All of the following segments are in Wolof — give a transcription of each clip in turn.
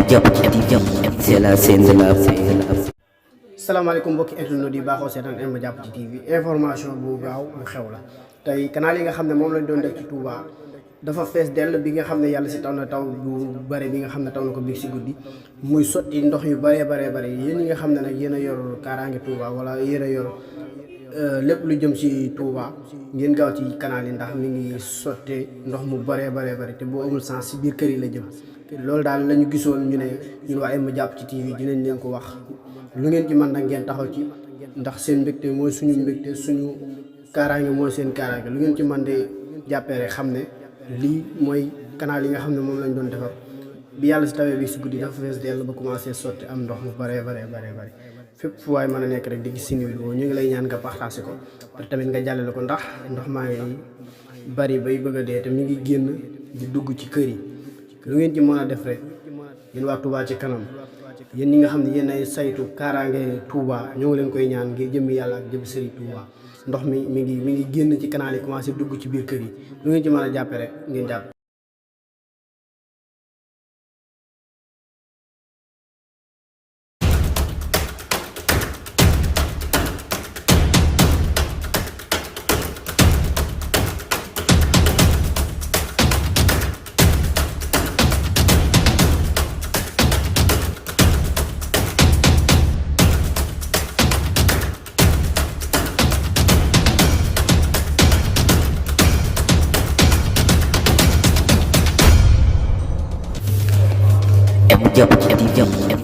C'est la scène de la salaamaaleykum mbokki internet yi baaxoo seetaan M-Diap ci TV information bu gaaw bu xew la tey canal yi nga xam ne moom lañ doon def ci Touba dafa fees dell bi nga xam ne yàlla si taw na taw bu bare bi nga xam ne taw na ko biig si guddi muy sotti ndox yu bare yéen ñi nga xam ne nag yéen a yor kaaraange Touba wala yéen a yor lépp lu jëm ci Touba ngeen gaaw ci canal yi ndax mi ngi sottee ndox mu bare te boo amul sens si biir kër yi la jëm loolu daal la ñu gisoon ñu ne ñun waa M-Diap ci TV dinañ leen ko wax lu ngeen ci mën nag ngeen taxaw ci ndax seen mbégte mooy suñu mbégte suñu kaaraange mooy seen kaaraange lu ngeen ci mën de jàppee rek xam ne lii mooy canal yi nga xam ne moom lañ doon defar bi yàlla si tawee bi si guddi dafa fees dell ba commencé sotti am ndox mu bare fépp fu waay mën a nekk rek di gis suñu vidéo ñu ngi lay ñaan nga partagé ko te tamit nga jàllale ko ndax ndox maa ngi bari bay bëgg a dee te mi ngi génn di dugg ci kër yi lu ngeen ci mën a def rek yéen waa Touba ci kanam yéen ñi nga xam ne yéen ay saytu kaaraange Touba ñoo ngi leen koy ñaan ngir jëmmi yàlla ak jëm Serigne Touba ndox mi ngi génn ci canal yi commencé dugg ci biir kër yi lu ngeen ci mën a jàppe rek ngeen jàpp. M-Diap,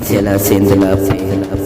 c'est la scène de la